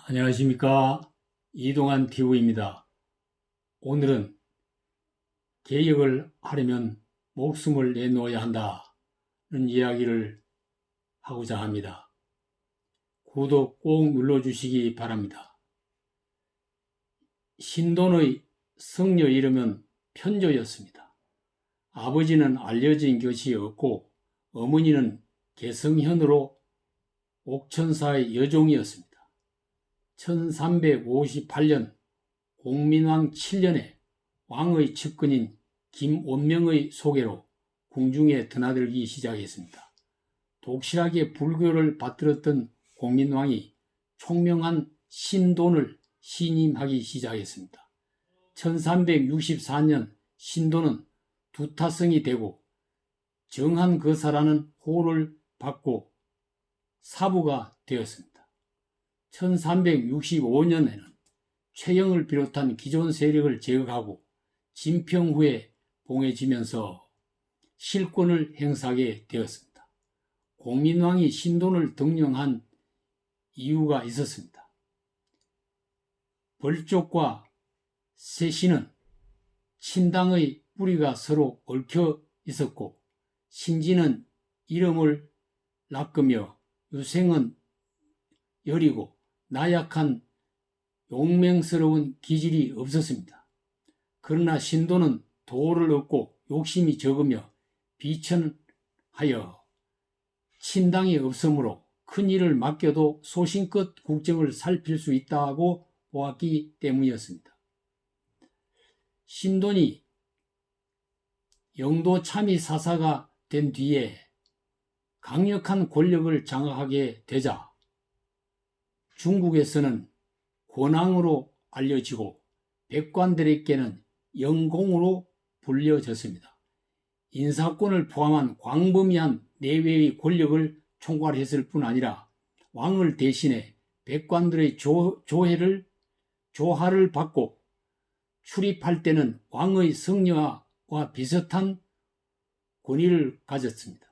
안녕하십니까. 이동환 TV입니다. 오늘은 개혁을 하려면 목숨을 내놓아야 한다는 이야기를 하고자 합니다. 구독 꼭 눌러주시기 바랍니다. 신돈의 성녀 이름은 편조였습니다. 아버지는 알려진 것이 없고 어머니는 개성현으로 옥천사의 여종이었습니다. 1358년 공민왕 7년에 왕의 측근인 김원명의 소개로 궁중에 드나들기 시작했습니다. 독실하게 불교를 받들었던 공민왕이 총명한 신돈을 신임하기 시작했습니다. 1364년 신돈은 두타성이 되고 정한거사라는 호를 받고 사부가 되었습니다. 1365년에는 최영을 비롯한 기존 세력을 제거하고 진평 후에 봉해지면서 실권을 행사하게 되었습니다. 공민왕이 신돈을 등용한 이유가 있었습니다. 벌쪽과 세신은 친당의 뿌리가 서로 얽혀 있었고 신진은 이름을 낚으며 유생은 여리고 나약한 용맹스러운 기질이 없었습니다. 그러나 신도는 도를 얻고 욕심이 적으며 비천하여 친당이 없으므로 큰 일을 맡겨도 소신껏 국정을 살필 수 있다고 보았기 때문이었습니다. 신돈이 영도 참의 사사가 된 뒤에 강력한 권력을 장악하게 되자 중국에서는 권왕으로 알려지고 백관들에게는 영공으로 불려졌습니다. 인사권을 포함한 광범위한 내외의 권력을 총괄했을 뿐 아니라 왕을 대신해 백관들의 조하를 받고 출입할 때는 왕의 성녀와 비슷한 권위를 가졌습니다.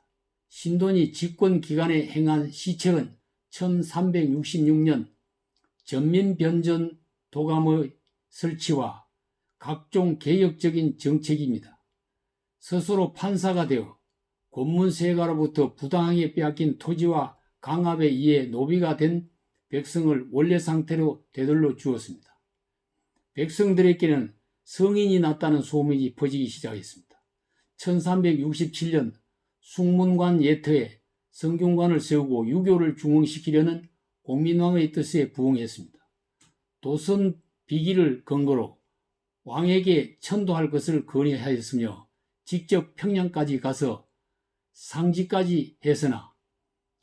신돈이 집권 기간에 행한 시책은 1366년 전민변전 도감의 설치와 각종 개혁적인 정책입니다. 스스로 판사가 되어 권문세가로부터 부당하게 빼앗긴 토지와 강압에 의해 노비가 된 백성을 원래 상태로 되돌려 주었습니다. 백성들에게는 성인이 났다는 소문이 퍼지기 시작했습니다. 1367년 숭문관 예터에 성균관을 세우고 유교를 중흥시키려는 공민왕의 뜻에 부응했습니다. 도선 비기를 근거로 왕에게 천도할 것을 건의하였으며 직접 평양까지 가서 상지까지 했으나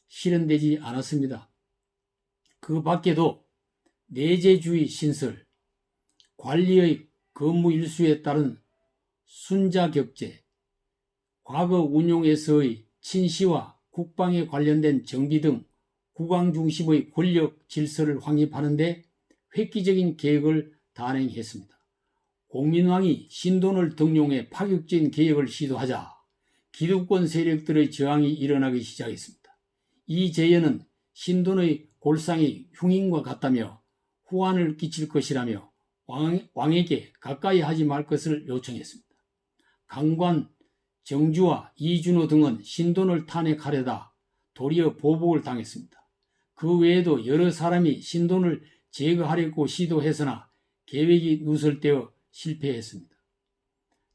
실현되지 않았습니다. 그 밖에도 내재주의 신설, 관리의 거무일수에 따른 순자격제, 과거 운용에서의 친시와 국방에 관련된 정비 등 국왕 중심의 권력 질서를 확립하는 데 획기적인 계획을 단행했습니다. 공민왕이 신돈을 등용해 파격적인 개혁을 시도하자 기득권 세력들의 저항이 일어나기 시작했습니다. 이 제연은 신돈의 골상이 흉인과 같다며 후환을 끼칠 것이라며 왕에게 가까이 하지 말 것을 요청했습니다. 강관, 정주와 이준호 등은 신돈을 탄핵하려다 도리어 보복을 당했습니다. 그 외에도 여러 사람이 신돈을 제거하려고 시도했으나 계획이 누설되어 실패했습니다.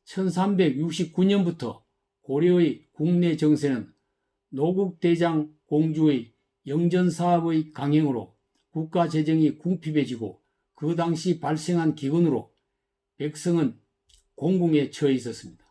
1369년부터 고려의 국내 정세는 노국대장 공주의 영전사업의 강행으로 국가 재정이 궁핍해지고 그 당시 발생한 기근으로 백성은 공궁에 처해 있었습니다.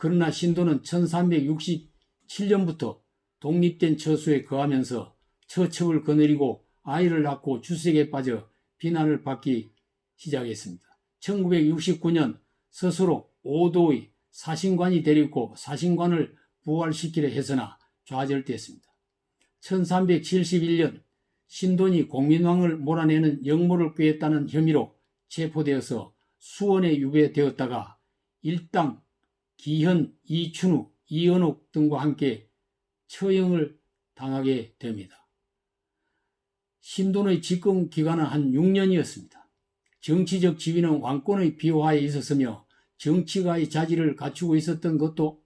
그러나 신도는 1367년부터 독립된 처소에 거하면서 처첩을 거느리고 아이를 낳고 주색에 빠져 비난을 받기 시작했습니다. 1969년 스스로 오도의 사신관이 되려고 사신관을 부활시키려 했으나 좌절됐습니다. 1371년 신돈이 공민왕을 몰아내는 역모를 꾀했다는 혐의로 체포되어서 수원에 유배되었다가 일당, 기현, 이춘우, 이은옥 등과 함께 처형을 당하게 됩니다. 신돈의 집권 기간은 한 6년이었습니다. 정치적 지위는 왕권의 비호하에 있었으며 정치가의 자질을 갖추고 있었던 것도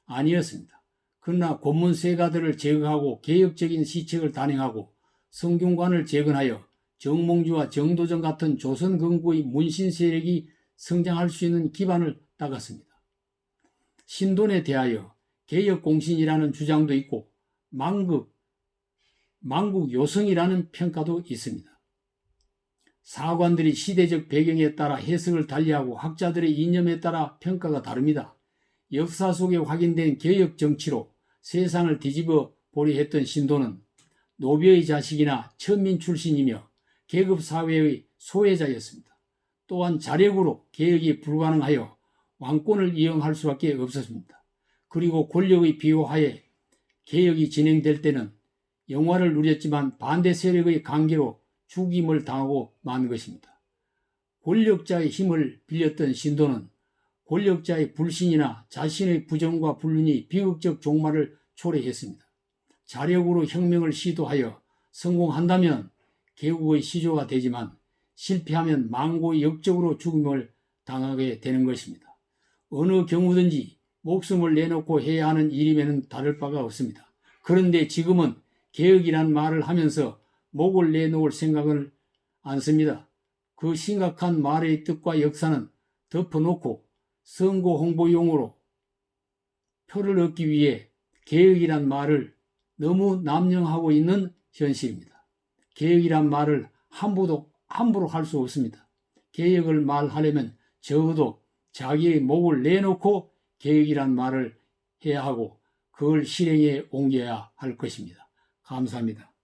아니었습니다. 그러나 고문 세가들을 제거하고 개혁적인 시책을 단행하고 성균관을 재건하여 정몽주와 정도전 같은 조선 건국의 문신 세력이 성장할 수 있는 기반을 닦았습니다. 신돈에 대하여 개혁공신이라는 주장도 있고 망국요성이라는 평가도 있습니다. 사관들이 시대적 배경에 따라 해석을 달리하고 학자들의 이념에 따라 평가가 다릅니다. 역사 속에 확인된 개혁 정치로 세상을 뒤집어 보려 했던 신돈은 노비의 자식이나 천민 출신이며 계급사회의 소외자였습니다. 또한 자력으로 개혁이 불가능하여 왕권을 이용할 수밖에 없었습니다. 그리고 권력의 비호하에 개혁이 진행될 때는 영화를 누렸지만 반대 세력의 관계로 죽임을 당하고 만 것입니다. 권력자의 힘을 빌렸던 신돈은 권력자의 불신이나 자신의 부정과 불륜이 비극적 종말을 초래했습니다. 자력으로 혁명을 시도하여 성공한다면 개국의 시조가 되지만 실패하면 망고의 역적으로 죽임을 당하게 되는 것입니다. 어느 경우든지 목숨을 내놓고 해야 하는 일임에는 다를 바가 없습니다. 그런데 지금은 개혁이란 말을 하면서 목을 내놓을 생각을 않습니다. 그 심각한 말의 뜻과 역사는 덮어놓고 선거 홍보용으로 표를 얻기 위해 개혁이란 말을 너무 남용하고 있는 현실입니다. 개혁이란 말을 함부로 할 수 없습니다. 개혁을 말하려면 적어도 자기의 목을 내놓고 개혁이란 말을 해야 하고 그걸 실행에 옮겨야 할 것입니다. 감사합니다.